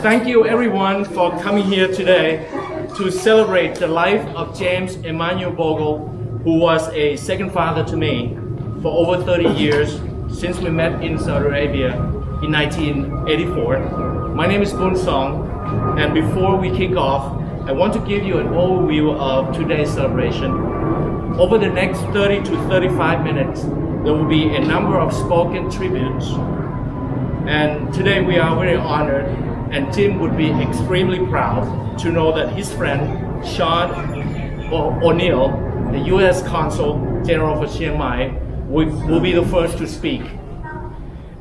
Thank you everyone for coming here today to celebrate the life of James Emmanuel Bogle, who was a second father to me for over 30 years since we met in Saudi Arabia in 1984. My name is Boon Song, and before we kick off, I want to give you an overview of today's celebration. Over the next 30 to 35 minutes, there will be a number of spoken tributes. And today we are very honored, and Tim would be extremely proud to know that his friend, Sean O'Neill, the U.S. Consul General for Chiang Mai, will be the first to speak.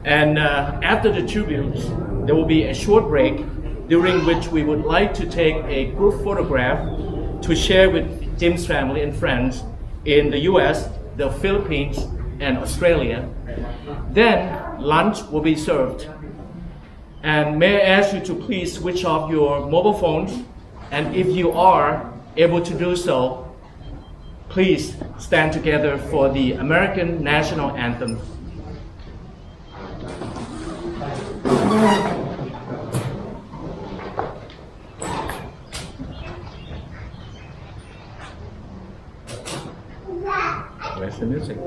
And after the tributes, there will be a short break during which we would like to take a group photograph to share with Jim's family and friends in the US, the Philippines, and Australia. Then lunch will be served. And may I ask you to please switch off your mobile phones, and if you are able to do so, please stand together for the American National Anthem. Where's the music?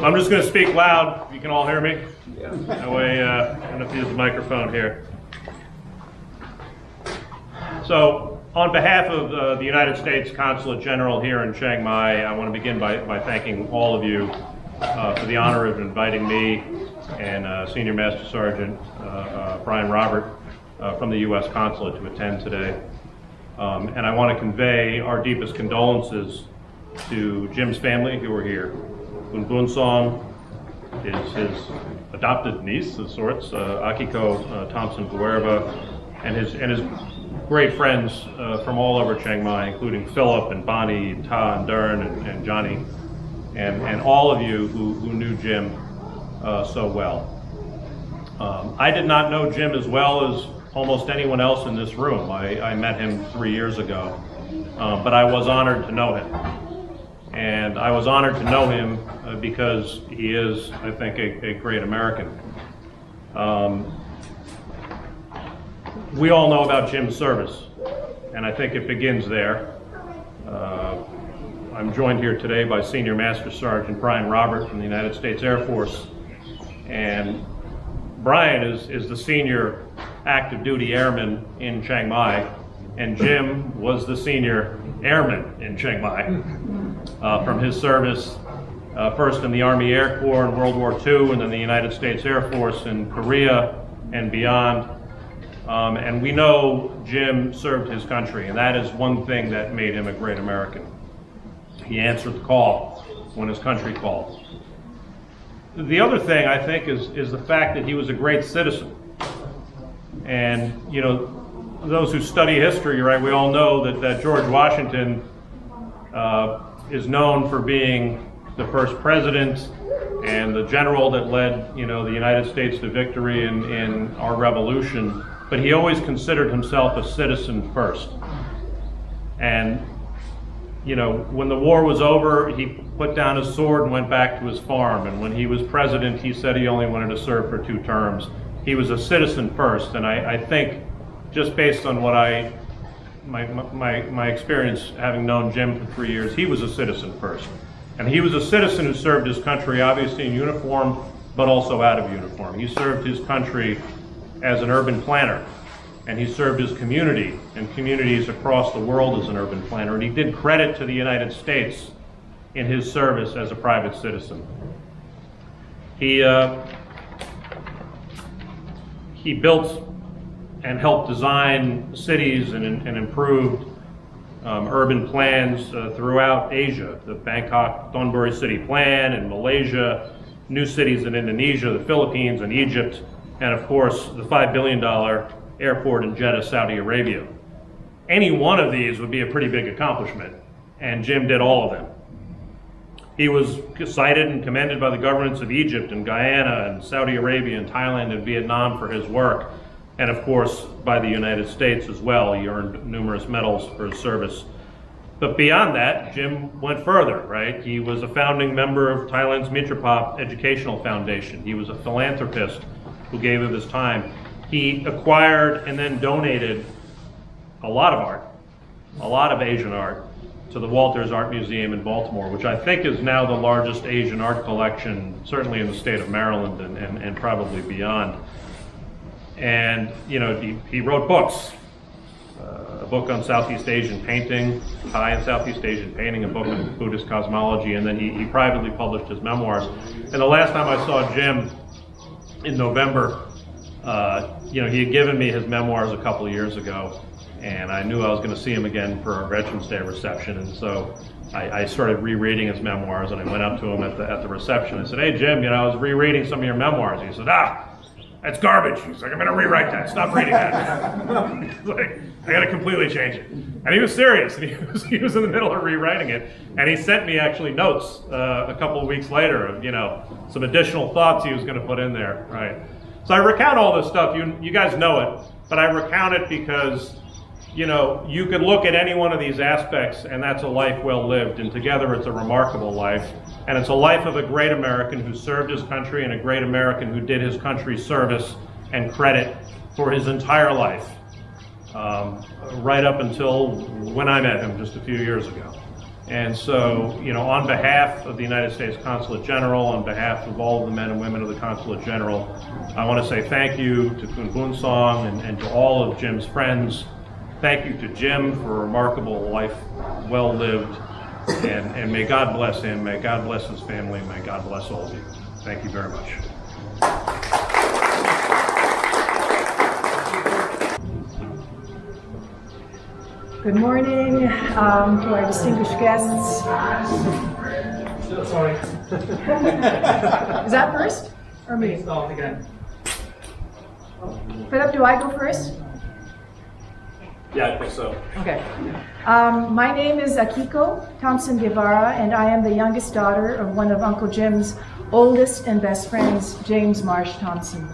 I'm just going to speak loud. You can all hear me? Yeah. That way, I don't have to use the microphone here. So, on behalf of the United States Consulate General here in Chiang Mai, I want to begin by thanking all of you for the honor of inviting me and Senior Master Sergeant Brian Robert from the U.S. Consulate to attend today. And I want to convey our deepest condolences to Jim's family who are here. Boon Song is his adopted niece of sorts, Akiko Thompson Guerva, and his great friends from all over Chiang Mai, including Philip and Bonnie, Ta and Dern and Johnny, and all of you who knew Jim so well. I did not know Jim as well as almost anyone else in this room. I met him 3 years ago, but I was honored to know him. And I was honored to know him because he is, I think, a great American. We all know about Jim's service, and I think it begins there. I'm joined here today by Senior Master Sergeant Brian Robert from the United States Air Force. And Brian is the senior active duty airman in Chiang Mai, and Jim was the senior airman in Chiang Mai from his service first in the Army Air Corps in World War II, and then the United States Air Force in Korea and beyond. And we know Jim served his country, and that is one thing that made him a great American. He answered the call when his country called. The other thing, I think, is the fact that he was a great citizen. And, you know, those who study history, right, we all know that George Washington is known for being the first president and the general that led, you know, the United States to victory in our revolution, but he always considered himself a citizen first. And, you know, when the war was over, he put down his sword and went back to his farm. And when he was president, he said he only wanted to serve for 2 terms. He was a citizen first, and I think, just based on what my experience having known Jim for 3 years, he was a citizen first. And he was a citizen who served his country, obviously in uniform, but also out of uniform. He served his country as an urban planner, and he served his community and communities across the world as an urban planner, and he did credit to the United States in his service as a private citizen. He built and helped design cities and improved urban plans throughout Asia. The Bangkok Thonburi City Plan in Malaysia, new cities in Indonesia, the Philippines, and Egypt, and of course the $5 billion airport in Jeddah, Saudi Arabia. Any one of these would be a pretty big accomplishment, and Jim did all of them. He was cited and commended by the governments of Egypt and Guyana and Saudi Arabia and Thailand and Vietnam for his work, and of course by the United States as well. He earned numerous medals for his service. But beyond that, Jim went further, right? He was a founding member of Thailand's Mitropop Educational Foundation. He was a philanthropist who gave of his time. He acquired and then donated a lot of art, a lot of Asian art, to the Walters Art Museum in Baltimore, which I think is now the largest Asian art collection, certainly in the state of Maryland and probably beyond. And, you know, he wrote books, a book on Southeast Asian painting, Thai and Southeast Asian painting, a book on Buddhist cosmology, and then he privately published his memoirs. And the last time I saw Jim in November, you know, he had given me his memoirs a couple of years ago, and I knew I was going to see him again for our Veterans Day reception, and so I started rereading his memoirs, and I went up to him at the reception. I said, "Hey Jim, you know, I was rereading some of your memoirs." He said, "That's garbage." He's like, "I'm going to rewrite that. Stop reading that." He's like, "I got to completely change it." And he was serious, and he was in the middle of rewriting it, and he sent me actually notes a couple of weeks later of, you know, some additional thoughts he was going to put in there, right? So I recount all this stuff. You guys know it, but I recount it because, you know, you could look at any one of these aspects and that's a life well lived, and together it's a remarkable life. And it's a life of a great American who served his country and a great American who did his country's service and credit for his entire life, right up until when I met him just a few years ago. And so, you know, on behalf of the United States Consulate General, on behalf of all of the men and women of the Consulate General, I want to say thank you to Kun Boon Song and to all of Jim's friends. Thank you to Jim for a remarkable life well lived, and may God bless him, may God bless his family, may God bless all of you. Thank you very much. Good morning to our distinguished guests. Sorry. Is that first or me? Start again. Philip, do I go first? Yeah, I think so. Okay. My name is Akiko Thompson Guevara, and I am the youngest daughter of one of Uncle Jim's oldest and best friends, James Marsh Thompson.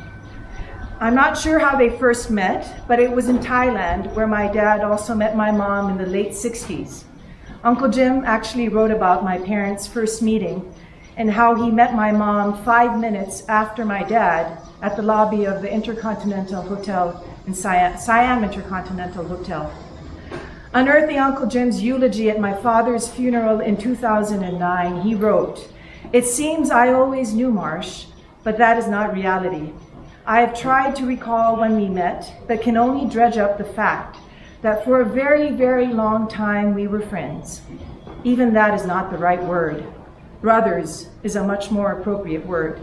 I'm not sure how they first met, but it was in Thailand, where my dad also met my mom in the late 60s. Uncle Jim actually wrote about my parents' first meeting and how he met my mom 5 minutes after my dad at the lobby of the Intercontinental Hotel in Siam Intercontinental Hotel. Unearthing Uncle Jim's eulogy at my father's funeral in 2009, he wrote, "It seems I always knew Marsh, but that is not reality. I have tried to recall when we met, but can only dredge up the fact that for a very, very long time we were friends. Even that is not the right word. Brothers is a much more appropriate word."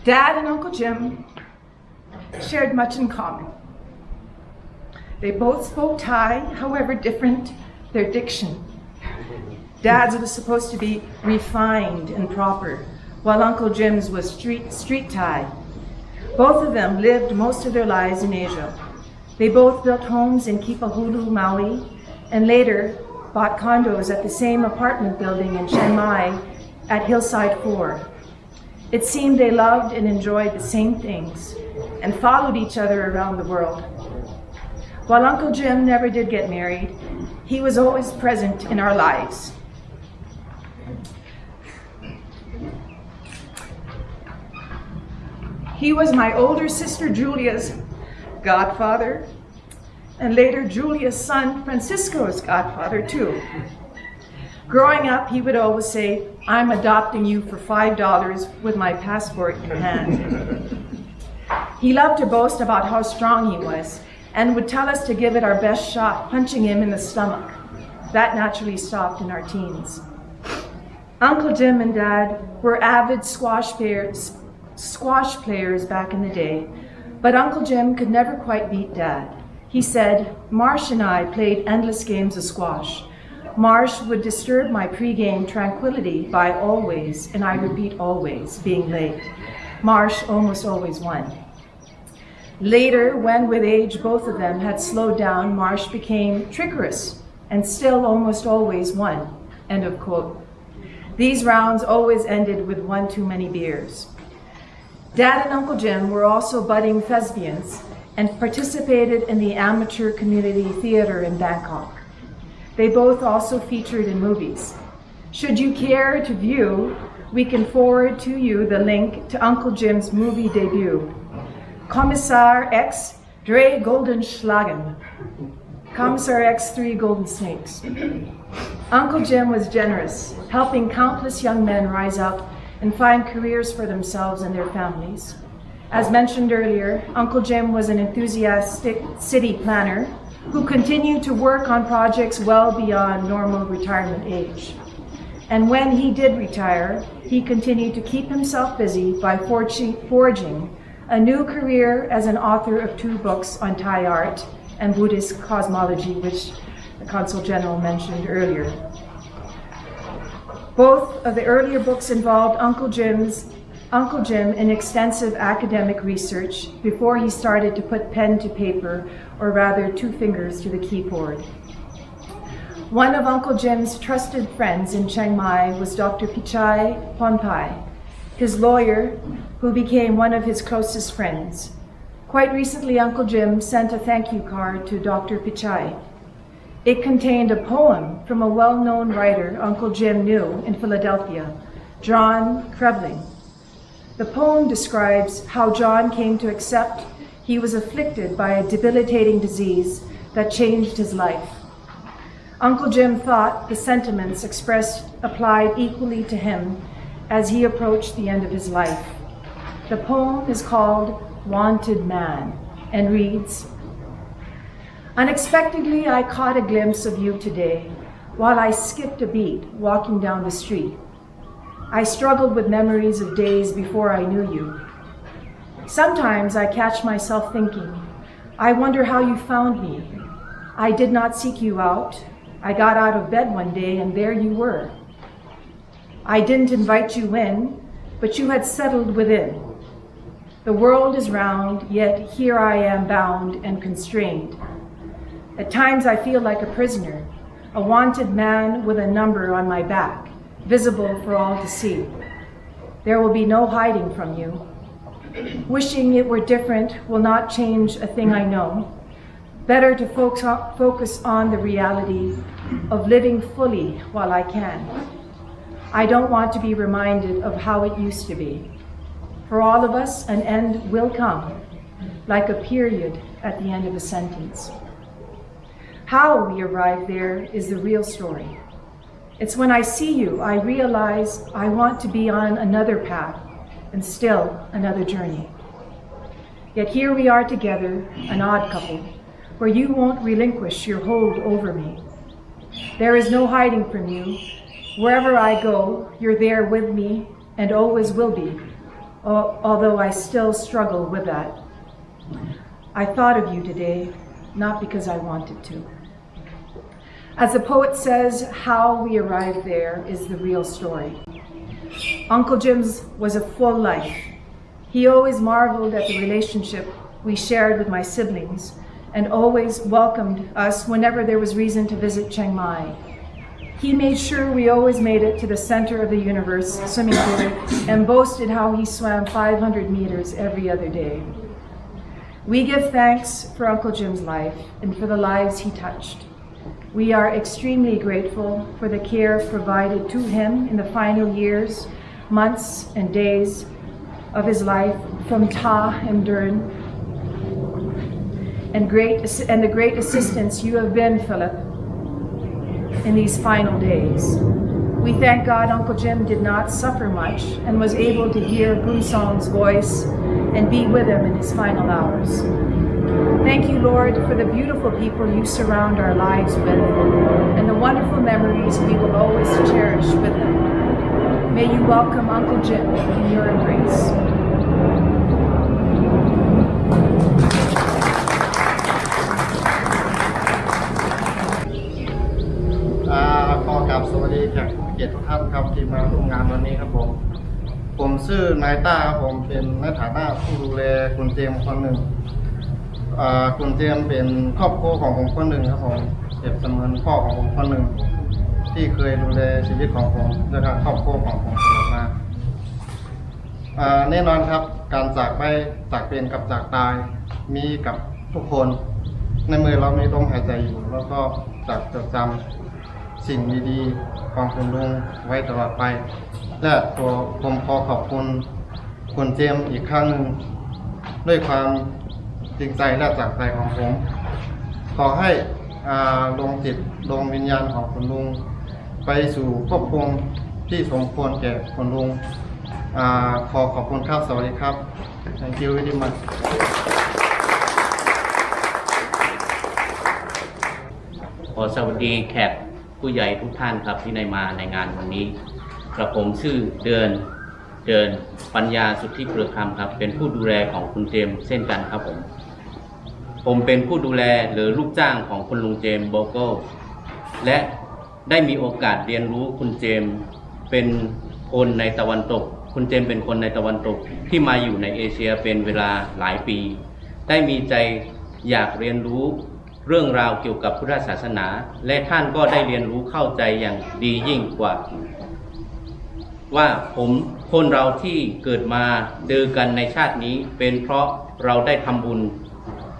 Dad and Uncle Jim shared much in common. They both spoke Thai, however different their diction. Dad's was supposed to be refined and proper, while Uncle Jim's was street tie. Both of them lived most of their lives in Asia. They both built homes in Kipahulu, Maui, and later bought condos at the same apartment building in Chiang Mai at Hillside 4. It seemed they loved and enjoyed the same things and followed each other around the world. While Uncle Jim never did get married, he was always present in our lives. He was my older sister Julia's godfather, and later Julia's son Francisco's godfather too. Growing up, he would always say, "I'm adopting you for $5 with my passport in hand." He loved to boast about how strong he was and would tell us to give it our best shot, punching him in the stomach. That naturally stopped in our teens. Uncle Jim and Dad were avid squash players back in the day, but Uncle Jim could never quite beat Dad. He said, "Marsh and I played endless games of squash. Marsh would disturb my pregame tranquility by always, and I repeat always, being late. Marsh almost always won." Later, when with age both of them had slowed down, Marsh became trickerous and still almost always won. End of quote. These rounds always ended with one too many beers. Dad and Uncle Jim were also budding thespians and participated in the amateur community theater in Bangkok. They both also featured in movies. Should you care to view, we can forward to you the link to Uncle Jim's movie debut, Kommissar X Drei Goldenschlagen, Kommissar X 3 Golden Snakes. Uncle Jim was generous, helping countless young men rise up and find careers for themselves and their families. As mentioned earlier, Uncle Jim was an enthusiastic city planner who continued to work on projects well beyond normal retirement age. And when he did retire, he continued to keep himself busy by forging a new career as an author of 2 books on Thai art and Buddhist cosmology, which the Consul General mentioned earlier. Both of the earlier books involved Uncle Jim in extensive academic research before he started to put pen to paper, or rather 2 fingers to the keyboard. One of Uncle Jim's trusted friends in Chiang Mai was Dr. Pichai Ponpai, his lawyer, who became one of his closest friends. Quite recently, Uncle Jim sent a thank you card to Dr. Pichai. It contained a poem from a well-known writer Uncle Jim knew in Philadelphia, John Krevling. The poem describes how John came to accept he was afflicted by a debilitating disease that changed his life. Uncle Jim thought the sentiments expressed applied equally to him as he approached the end of his life. The poem is called Wanted Man and reads, "Unexpectedly, I caught a glimpse of you today while I skipped a beat walking down the street. I struggled with memories of days before I knew you. Sometimes I catch myself thinking, I wonder how you found me. I did not seek you out. I got out of bed one day and there you were. I didn't invite you in, but you had settled within. The world is round, yet here I am bound and constrained. At times I feel like a prisoner, a wanted man with a number on my back, visible for all to see. There will be no hiding from you. Wishing it were different will not change a thing I know. Better to focus on the reality of living fully while I can. I don't want to be reminded of how it used to be. For all of us, an end will come, like a period at the end of a sentence. How we arrive there is the real story. It's when I see you, I realize I want to be on another path and still another journey. Yet here we are together, an odd couple, where you won't relinquish your hold over me. There is no hiding from you. Wherever I go, you're there with me and always will be, although I still struggle with that. I thought of you today, not because I wanted to. As the poet says, how we arrived there is the real story. Uncle Jim's was a full life. He always marveled at the relationship we shared with my siblings and always welcomed us whenever there was reason to visit Chiang Mai. He made sure we always made it to the center of the universe swimming pool and boasted how he swam 500 meters every other day. We give thanks for Uncle Jim's life and for the lives he touched. We are extremely grateful for the care provided to him in the final years, months, and days of his life from Ta and Dern, and the great assistance you have been, Philip, in these final days. We thank God Uncle Jim did not suffer much and was able to hear Boonsong's voice and be with him in his final hours. Thank you, Lord, for the beautiful people you surround our lives with and the wonderful memories we will always cherish with them. May you welcome Uncle Jim in your embrace. ขอกราบสวัสดีแขกผู้เกียรติทุกท่านครับที่มาร่วมงานวันนี้ครับผมชื่อนายต้าครับผมเป็นในฐานะผู้ดูแลคุณเจมส์คนหนึ่งคุณเจมส์เป็นครอบครัวของผมคนหนึ่งครับผมเปรียบเสมือนพ่อของผมคนหนึ่งที่เคยดูแลชีวิตของผมและทางครอบครัวของผมตลอดมาแน่นอนครับการจากไปจากเป็นกับจากตายมีกับทุกคนในเมื่อเรามีลมหายใจอยู่แล้วก็จะจดจำสิ่งดีๆของคุณลุงไว้ตลอดไปและตัวผมขอขอบคุณคุณเจมส์อีกครั้งหนึ่งด้วยความจริงใจและจากใจของผมขอให้ดวงจิตดวงวิญญาณของคุณลุงไปสู่ภพภูมิที่สมควรแก่คุณลุงขอขอบคุณครับสวัสดีครับ Thank you very much ขอสวัสดีแขกผู้ใหญ่ทุกท่านครับที่ได้มาในงานวันนี้กระผมชื่อเดินปัญญาสุทธิเปลือกคำครับเป็นผู้ดูแลของคุณเจมส์เช่นกันครับผมเป็นผู้ดูแลหรือลูกจ้างของคุณลุงเจมส์โบเกิลและได้มีโอกาสเรียนรู้คุณเจมส์เป็นคนในตะวันตกคุณเจมส์เป็นคนในตะวันตกที่มาอยู่ในเอเชียเป็นเวลาหลายปีได้มีใจอยากเรียนรู้เรื่องราวเกี่ยวกับพุทธศาสนาและท่านก็ได้เรียนรู้เข้าใจอย่างดียิ่งกว่าว่าคนเราที่เกิดมาเจอกันในชาตินี้เป็นเพราะเราได้ทำบุญ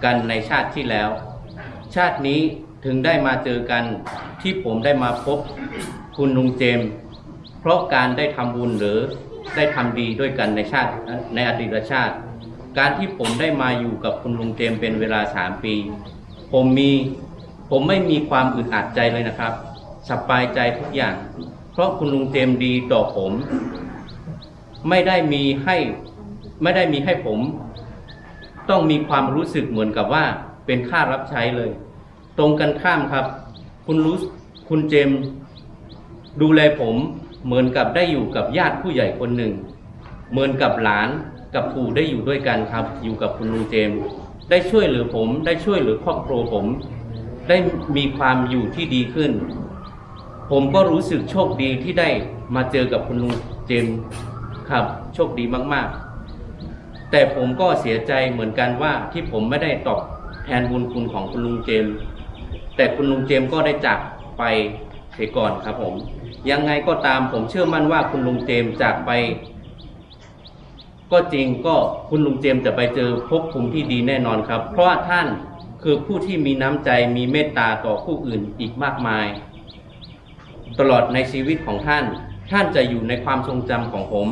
กันในชาติที่แล้วชาตินี้ถึงได้มาเจอกันที่ผมได้มาพบคุณลุงเจมส์เพราะการได้ทำบุญหรือได้ทำดีด้วยกันในอดีตชาติการที่ผมได้มาอยู่กับคุณลุงเจมส์เป็นเวลา3 ปีผมไม่มีความอึดอัดใจเลยนะครับสบายใจทุกอย่างเพราะคุณลุงเจมส์ดีต่อผมไม่ได้มีให้ผมต้องมีความรู้สึกเหมือนกับว่าเป็นค่ารับใช้เลยตรงกันข้ามครับคุณเจมส์ดูแลผมเหมือนกับได้อยู่กับญาติผู้ใหญ่คนหนึ่งเหมือนกับหลานกับปู่ได้อยู่ด้วยกันครับอยู่กับคุณลุงเจมส์ได้ช่วยเหลือผมได้ช่วยเหลือครอบครัวผมได้มีความอยู่ที่ดีขึ้นผมก็รู้สึกโชคดีที่ได้มาเจอกับคุณลุงเจมส์ครับโชคดีมากๆแต่ผมก็เสียใจเหมือนกันว่าที่ผมไม่ได้ตอบแทนบุญคุณของคุณลุงเจมส์แต่คุณลุงเจมส์ก็ได้จากไปเสียก่อนครับผมยังไงก็ตามผมเชื่อมั่นว่าคุณลุงเจมส์จากไปก็จริงก็คุณลุงเจมส์จะไปเจอภพภูมิที่ดีแน่นอนครับเพราะท่านคือผู้ที่มีน้ำใจมีเมตตาต่อผู้อื่นอีกมากมายตลอดในชีวิตของท่านจะอยู่ในความทรงจำของผม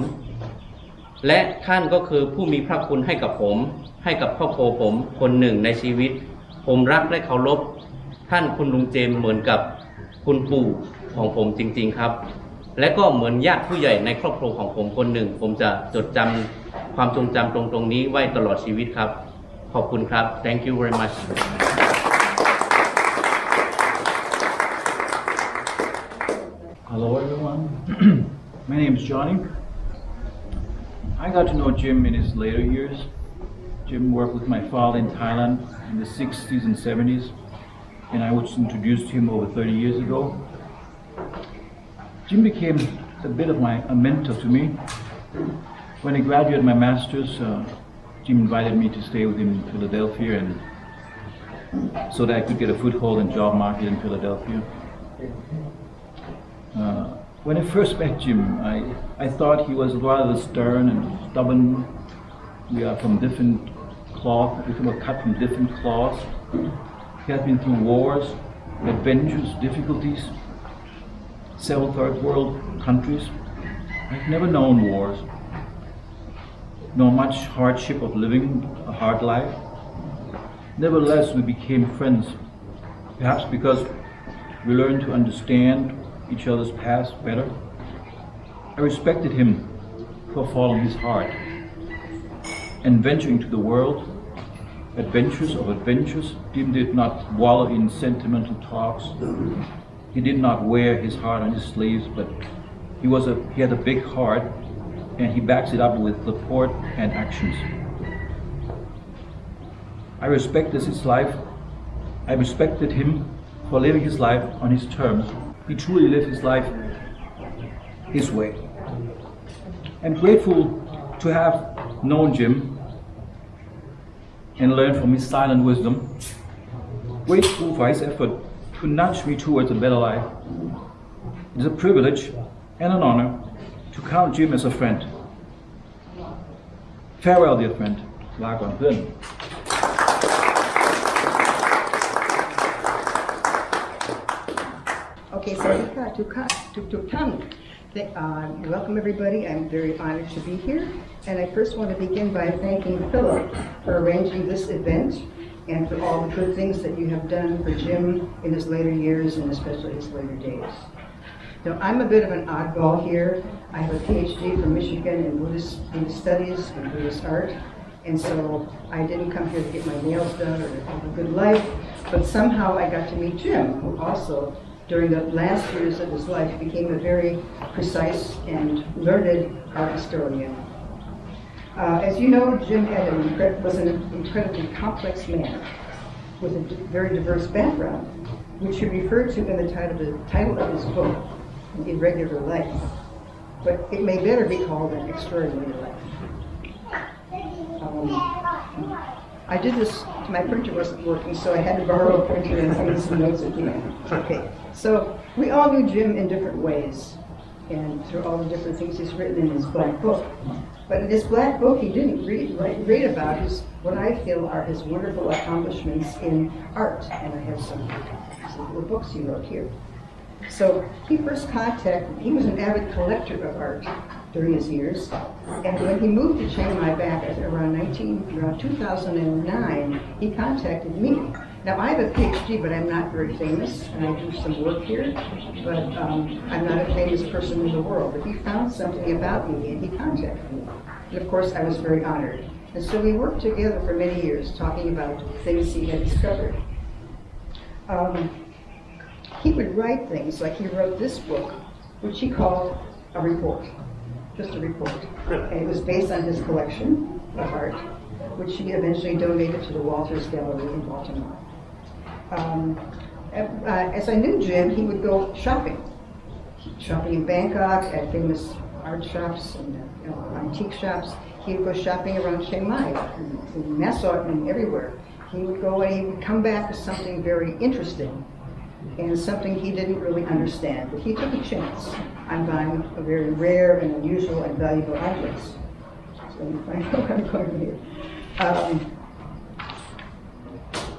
และท่านก็คือผู้มีพระคุณให้กับผมให้กับครอบครัวผมคนหนึ่งในชีวิตผมรักและเคารพท่านคุณลุงเจมส์เหมือนกับคุณปู่ของผมจริงๆครับและก็เหมือนญาติผู้ใหญ่ในครอบครัวของผมคนหนึ่งผมจะจดจำความทรงจำตรงนี้ไว้ตลอดชีวิตครับขอบคุณครับ Thank you very much Hello everyone, my name is Johnny. I got to know Jim in his later years. Jim worked with my father in Thailand in the 60s and 70s. and I was introduced to him over 30 years ago. Jim became a bit of a mentor to me. When I graduated my master's, Jim invited me to stay with him in Philadelphia, and so that I could get a foothold in job market in Philadelphia. When I first met Jim, I thought he was rather stern and stubborn. We are from different cloth, we were cut from different cloths. He had been through wars, adventures, difficulties, several third world countries. I've never known wars, nor much hardship of living a hard life. Nevertheless, we became friends, perhaps because we learned to understand each other's past better. I respected him for following his heart and venturing to the world, adventures of adventures. Jim did not wallow in sentimental talks. He did not wear his heart on his sleeves, but he had a big heart, and he backs it up with support and actions. I respected his life. I respected him for living his life on his terms. He truly lived his life his way. I'm grateful to have known Jim and learned from his silent wisdom. Grateful for his effort to nudge me towards a better life. It is a privilege and an honor to count Jim as a friend. Farewell, dear friend. ลาก่อนเพื่อน Okay, so tuk tan. Welcome everybody. I'm very honored to be here. And I first want to begin by thanking Philip for arranging this event and for all the good things that you have done for Jim in his later years and especially his later days. Now, I'm a bit of an oddball here. I have a PhD from Michigan in Buddhist studies and Buddhist art. And so I didn't come here to get my nails done or to have a good life, but somehow I got to meet Jim, who also during the last years of his life became a very precise and learned art historian. As you know, Jim was an incredibly complex man with a very diverse background, which he referred to in the title of his book, An Irregular Life. But it may better be called An Extraordinary Life. I did this, my printer wasn't working, so I had to borrow a printer and I made some notes at the end. Okay, so we all knew Jim in different ways and through all the different things he's written in his black book. But in his black book, he didn't read about what I feel are his wonderful accomplishments in art. And I have some little books he wrote here. So he first he was an avid collector of art during his years. And when he moved to Chiang Mai back around 2009, he contacted me. Now I have a PhD, but I'm not very famous, and I do some work here, but I'm not a famous person in the world. But he found something about me and he contacted me. And of course I was very honored. And so we worked together for many years talking about things he had discovered. He would write things like he wrote this book, which he called a report. Just a report. And it was based on his collection of art, which he eventually donated to the Walters Gallery in Baltimore. As I knew Jim, he would go shopping in Bangkok at famous art shops and antique shops. He would go shopping around Chiang Mai, in Nassau, and everywhere. He would go and he would come back with something very interesting and something he didn't really understand. But he took a chance on buying a very rare and unusual and valuable objects. So you find out what I'm going here.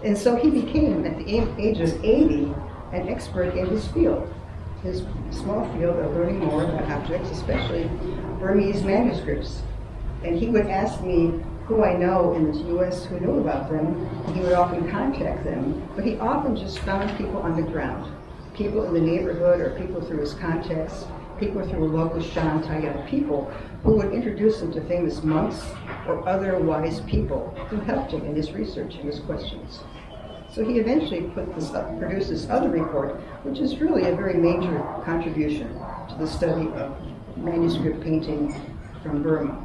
And so he became, at the age of 80, an expert in his field, his small field of learning more about objects, especially Burmese manuscripts. And he would ask me who I know in the U.S. who knew about them, and he would often contact them, but he often just found people on the ground, people in the neighborhood or people through his contacts, people through local Shan Tayat people who would introduce him to famous monks or other wise people who helped him in his research and his questions. So he eventually produced this other report, which is really a very major contribution to the study of manuscript painting from Burma.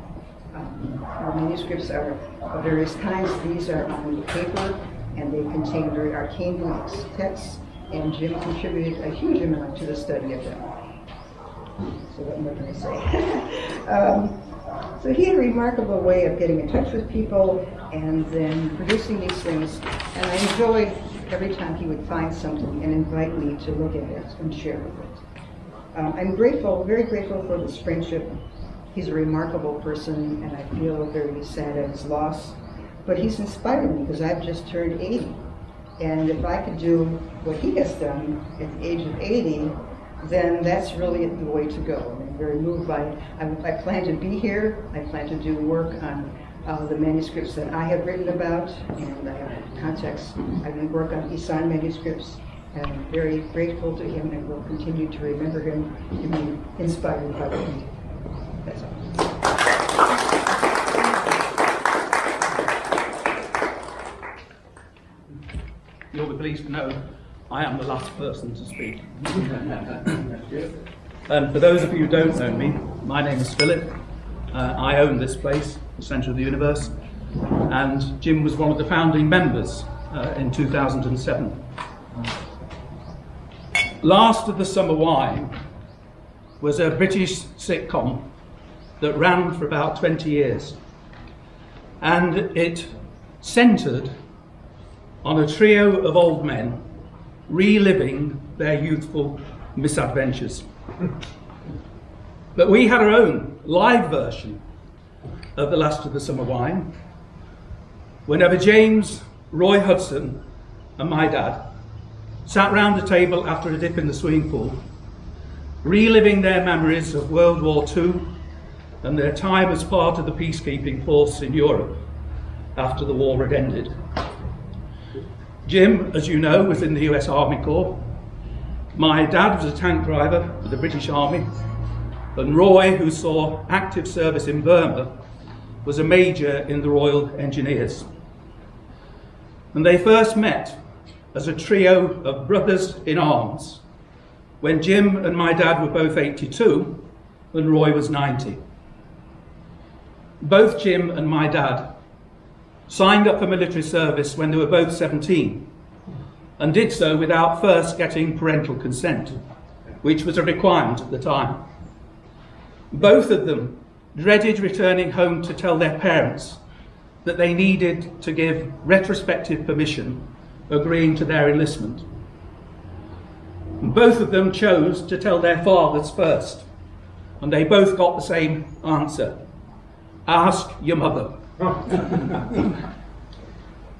Our manuscripts are of various kinds. These are on paper and they contain very arcane texts, and Jim contributed a huge amount to the study of them. So what more can I say? So he had a remarkable way of getting in touch with people and then producing these things, and I enjoyed every time he would find something and invite me to look at it and share with it. I'm grateful, very grateful for this friendship. He's a remarkable person, and I feel very sad at his loss, but he's inspired me because I've just turned 80, and if I could do what he has done at the age of 80, then that's really the way to go. I'm very moved by it. I plan to be here. I plan to do work on the manuscripts that I have written about, and I have contacts. I work on Isan manuscripts, and I'm very grateful to him and will continue to remember him and be inspired by him. That's all. You'll be pleased to know I am the last person to speak. And for those of you who don't know me, my name is Philip. I own this place, the centre of the universe, and Jim was one of the founding members in 2007. Last of the Summer Wine was a British sitcom that ran for about 20 years, and it centred on a trio of old men reliving their youthful misadventures. But we had our own live version of The Last of the Summer Wine whenever James, Roy Hudson and my dad sat round the table after a dip in the swimming pool, reliving their memories of World War II and their time as part of the peacekeeping force in Europe after the war had ended. Jim, as you know, was in the US Army Corps. My dad was a tank driver for the British Army, and Roy, who saw active service in Burma, was a major in the Royal Engineers. And they first met as a trio of brothers in arms when Jim and my dad were both 82 and Roy was 90. Both Jim and my dad signed up for military service when they were both 17 and did so without first getting parental consent, which was a requirement at the time. Both of them dreaded returning home to tell their parents that they needed to give retrospective permission agreeing to their enlistment. Both of them chose to tell their fathers first, and they both got the same answer: ask your mother.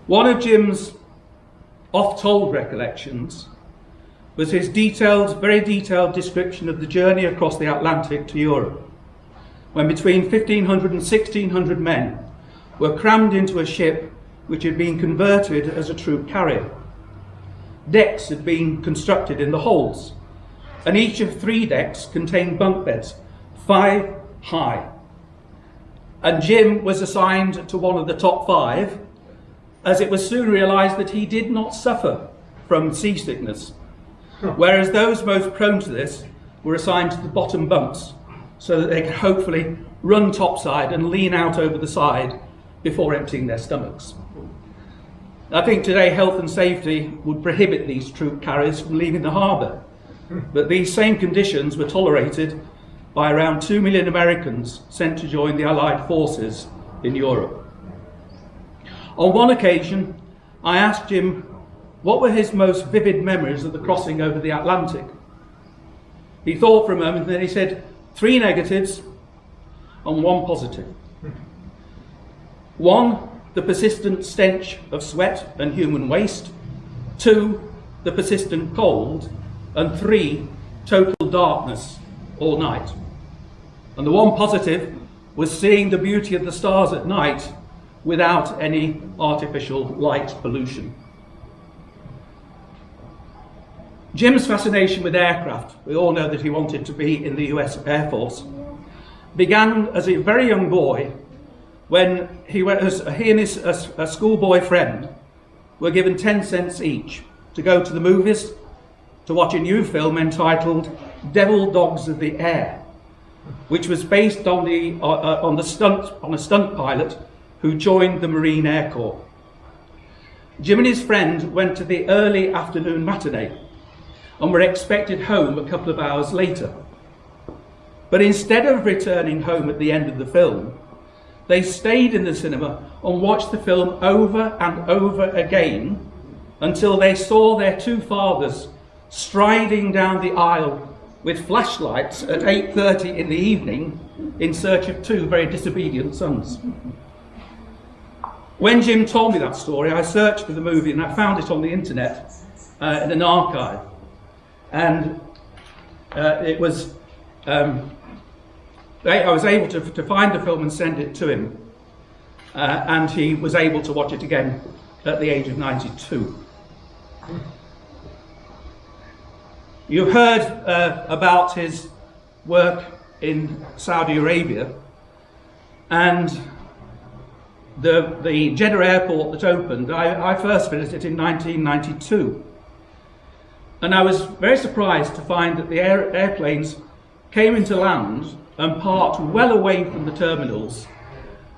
One of Jim's oft-told recollections was his very detailed description of the journey across the Atlantic to Europe, when between 1,500 and 1,600 men were crammed into a ship which had been converted as a troop carrier. Decks had been constructed in the holds, and each of 3 decks contained bunk beds, 5 high. And Jim was assigned to one of the top 5, as it was soon realised that he did not suffer from seasickness, whereas those most prone to this were assigned to the bottom bunks so that they could hopefully run topside and lean out over the side before emptying their stomachs. I think today health and safety would prohibit these troop carriers from leaving the harbour, but these same conditions were tolerated by around 2 million Americans sent to join the Allied forces in Europe. On one occasion, I asked Jim what were his most vivid memories of the crossing over the Atlantic. He thought for a moment and then he said 3 negatives and 1 positive. 1, the persistent stench of sweat and human waste. 2, the persistent cold. And 3, total darkness all night. And the 1 positive was seeing the beauty of the stars at night without any artificial light pollution. Jim's fascination with aircraft, we all know that he wanted to be in the US Air Force, began as a very young boy when he and his a schoolboy friend were given 10 cents each to go to the movies to watch a new film entitled Devil Dogs of the Air, which was based on a stunt pilot who joined the Marine Air Corps. Jim and his friend went to the early afternoon matinee and were expected home a couple of hours later. But instead of returning home at the end of the film, they stayed in the cinema and watched the film over and over again until they saw their two fathers striding down the aisle with flashlights at 8:30 in the evening in search of two very disobedient sons. When Jim told me that story, I searched for the movie and I found it on the internet in an archive. And it was, I was able to find the film and send it to him. And he was able to watch it again at the age of 92. You've heard about his work in Saudi Arabia, and the Jeddah airport that opened. I first visited in 1992, and I was very surprised to find that the airplanes came into land and parked well away from the terminals,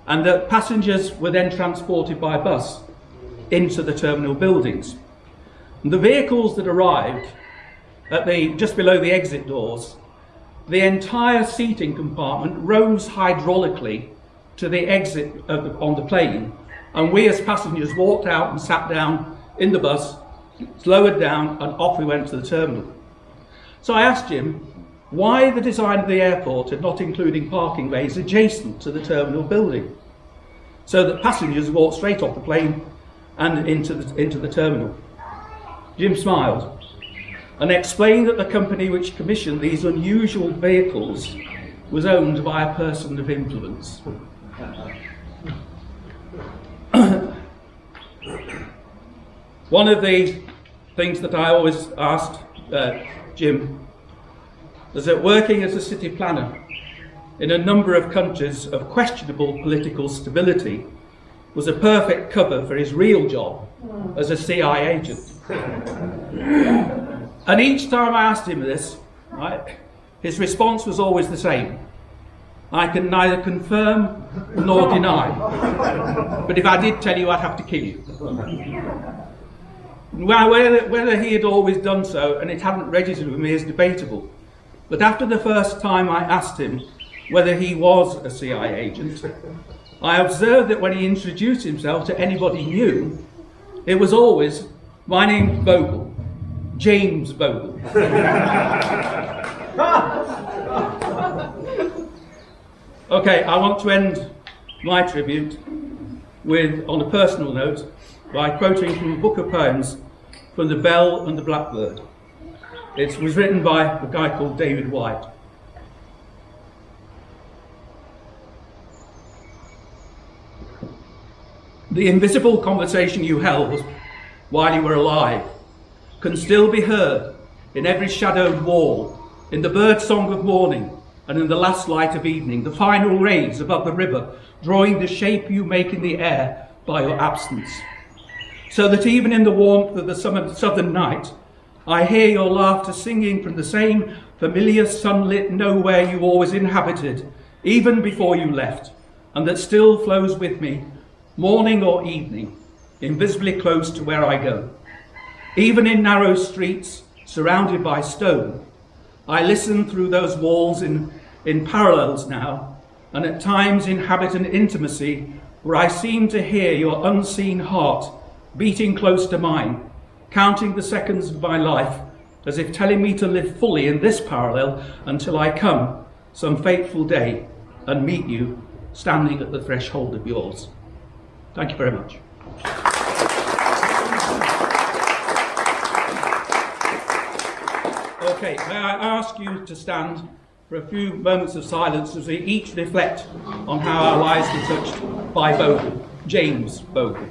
and that passengers were then transported by bus into the terminal buildings. And the vehicles that arrived at just below the exit doors, the entire seating compartment rose hydraulically to the exit on the plane, and we as passengers walked out and sat down in the bus, lowered down, and off we went to the terminal. So I asked Jim why the design of the airport had not including parking bays adjacent to the terminal building, so that passengers walked straight off the plane and into the terminal. Jim smiled and explained that the company which commissioned these unusual vehicles was owned by a person of influence. One of the things that I always asked Jim was that working as a city planner in a number of countries of questionable political stability was a perfect cover for his real job as a CI agent. And each time I asked him this, right, his response was always the same. I can neither confirm nor deny. But if I did tell you, I'd have to kill you. Well, whether he had always done so, and it hadn't registered with me, is debatable. But after the first time I asked him whether he was a CIA agent, I observed that when he introduced himself to anybody new, it was always, "My name's Bogle. James Bogle." Okay, I want to end my tribute on a personal note by quoting from a book of poems from The Bell and the Blackbird. It was written by a guy called David White. The invisible conversation you held while you were alive can still be heard in every shadowed wall, in the bird song of morning, and in the last light of evening, the final rays above the river, drawing the shape you make in the air by your absence. So that even in the warmth of the southern night, I hear your laughter singing from the same familiar sunlit nowhere you always inhabited, even before you left, and that still flows with me, morning or evening, invisibly close to where I go. Even in narrow streets, surrounded by stone, I listen through those walls in parallels now, and at times inhabit an intimacy where I seem to hear your unseen heart beating close to mine, counting the seconds of my life, as if telling me to live fully in this parallel until I come some fateful day and meet you standing at the threshold of yours. Thank you very much. Okay, may I ask you to stand for a few moments of silence as we each reflect on how our lives were touched by Bogle, James Bogle.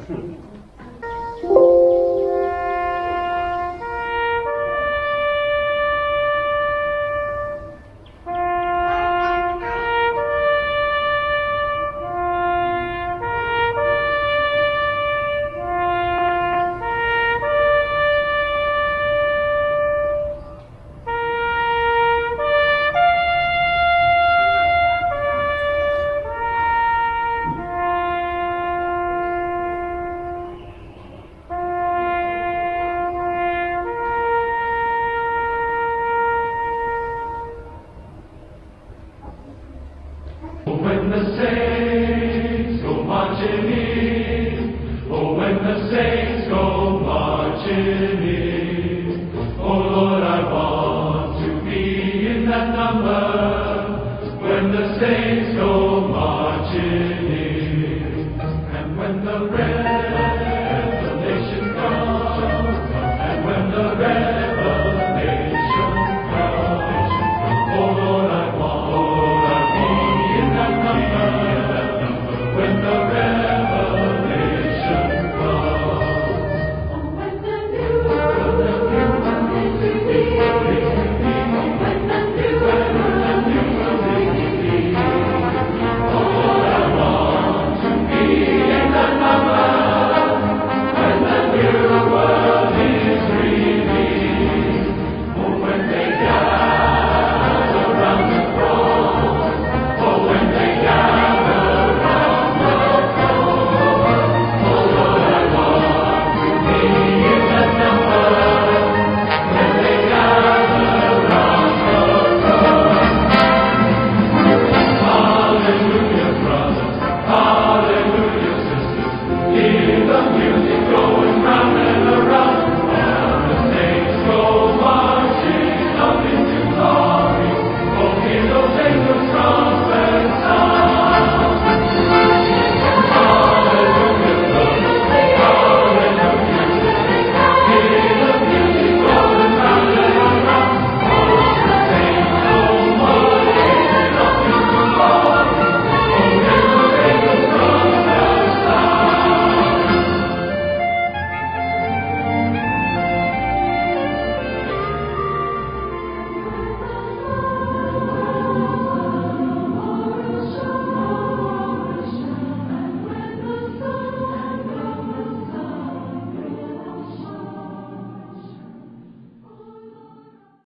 when the saints go marching in, oh, when the saints go marching in, oh Lord, I want to be in that number, when the saints go marching in, and when the red